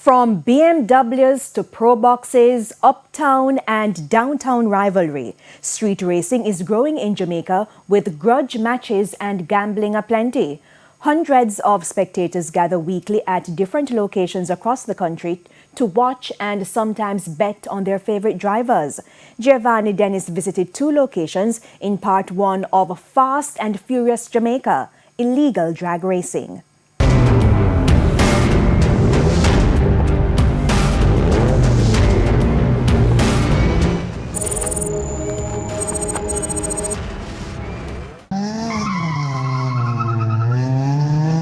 From BMWs to Pro Boxes, uptown and downtown rivalry, street racing is growing in Jamaica with grudge matches and gambling aplenty. Hundreds of spectators gather weekly at different locations across the country to watch and sometimes bet on their favorite drivers. Giovanni Dennis visited two locations in part one of Fast and Furious Jamaica, illegal drag racing.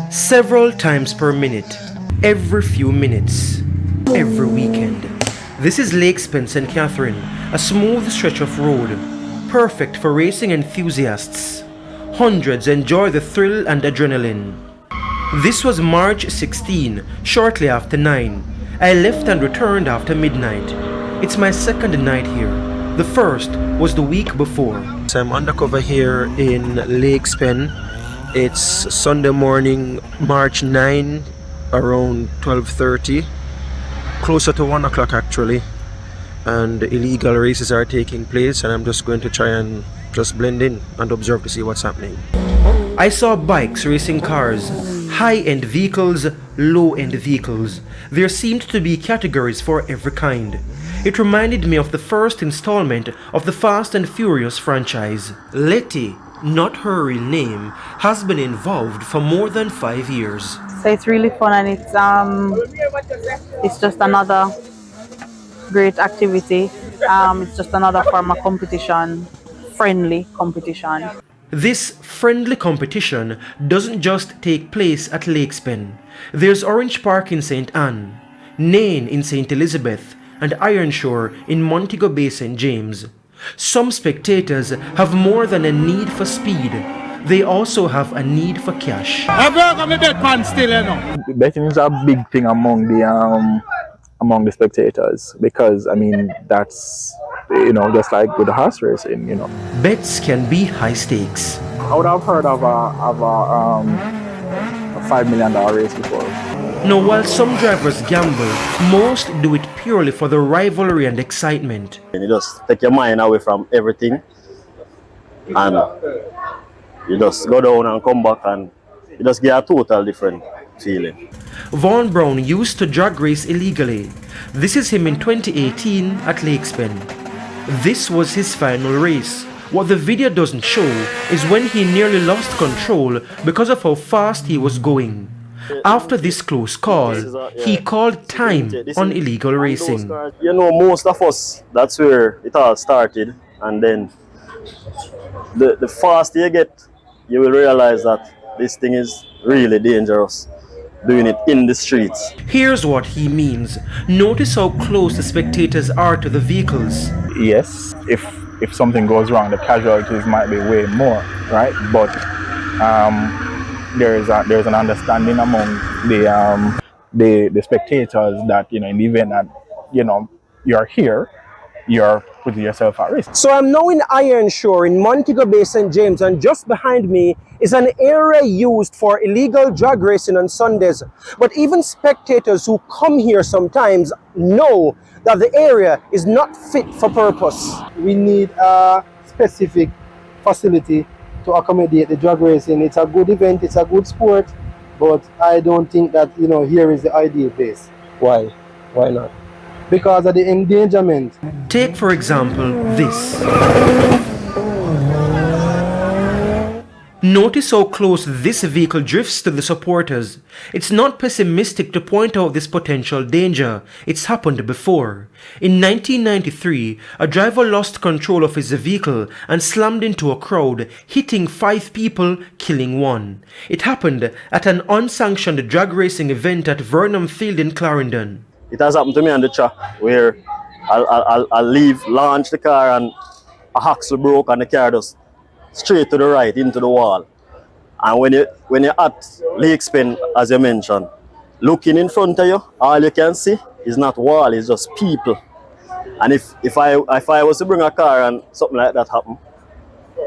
Several times per minute, every few minutes, every weekend. This is Lake St. Catherine, a smooth stretch of road, perfect for racing enthusiasts. Hundreds enjoy the thrill and adrenaline. This was March 16, shortly after 9. I left and returned after midnight. It's my second night here. The first was the week before. So I'm undercover here in Lake St. It's Sunday morning, March 9, around 12:30, closer to 1 o'clock actually, and illegal races are taking place, and I'm just going to try and just blend in and observe to see what's happening. I saw bikes racing cars, high-end vehicles, low-end vehicles. There seemed to be categories for every kind. It reminded me of the first installment of the Fast and Furious franchise. Letty, not her real name, has been involved for more than 5 years. So it's really fun, and it's just another great activity. It's just another form of competition, friendly competition. This friendly competition doesn't just take place at Lake St. There's Orange Park in St. Anne, Nain in St. Elizabeth, and Ironshore in Montego Bay, St. James. Some spectators have more than a need for speed. They also have a need for cash. Betting is a big thing among the spectators, because I mean that's, you know, just like with the horse racing, you know. Bets can be high stakes. I would have heard of a $5 million race before. Now, while some drivers gamble, most do it purely for the rivalry and excitement. And you just take your mind away from everything, and you just go down and come back, and you just get a total different feeling. Vaughn Brown used to drag race illegally. This is him in 2018 at Lake St. This was his final race. What the video doesn't show is when he nearly lost control because of how fast he was going. After this close call, he called time on illegal racing. You know, most of us, that's where it all started, and then the faster you get, you will realize that this thing is really dangerous, doing it in the streets. Here's what he means. Notice how close the spectators are to the vehicles. Yes, if something goes wrong, the casualties might be way more, right? But there's an understanding among the spectators that, you know, in the event that, you know, you're here, you're putting yourself at risk. So I'm now in Ironshore in Montego Bay, St. James, and just behind me is an area used for illegal drag racing on Sundays. But even spectators who come here sometimes know that the area is not fit for purpose. We need a specific facility to accommodate the drag racing. It's a good event, it's a good sport, but I don't think that, you know, here is the ideal place. Why? Why not? Because of the endangerment. Take, for example, this. Notice how close this vehicle drifts to the supporters. It's not pessimistic to point out this potential danger. It's happened before. In 1993, a driver lost control of his vehicle and slammed into a crowd, hitting 5 people, killing 1. It happened at an unsanctioned drag racing event at Vernam Field in Clarendon. It has happened to me on the track where I'll leave, launch the car, and a axle broke and the car just straight to the right into the wall. And when you're at Lake St, as you mentioned, looking in front of you, all you can see is not wall, it's just people. And if I was to bring a car and something like that happen,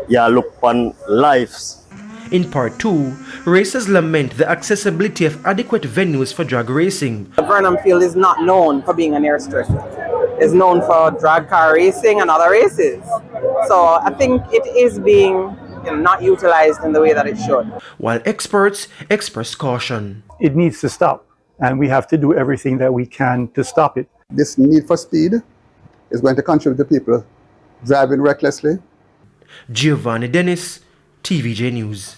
yeah, look on lives. In part 2, racers lament the accessibility of adequate venues for drag racing. Vernon Field is not known for being an airstrip. It's known for drag car racing and other races. So I think it is being not utilized in the way that it should. While experts express caution. It needs to stop, and we have to do everything that we can to stop it. This need for speed is going to contribute to people driving recklessly. Giovanni Dennis, TVJ News.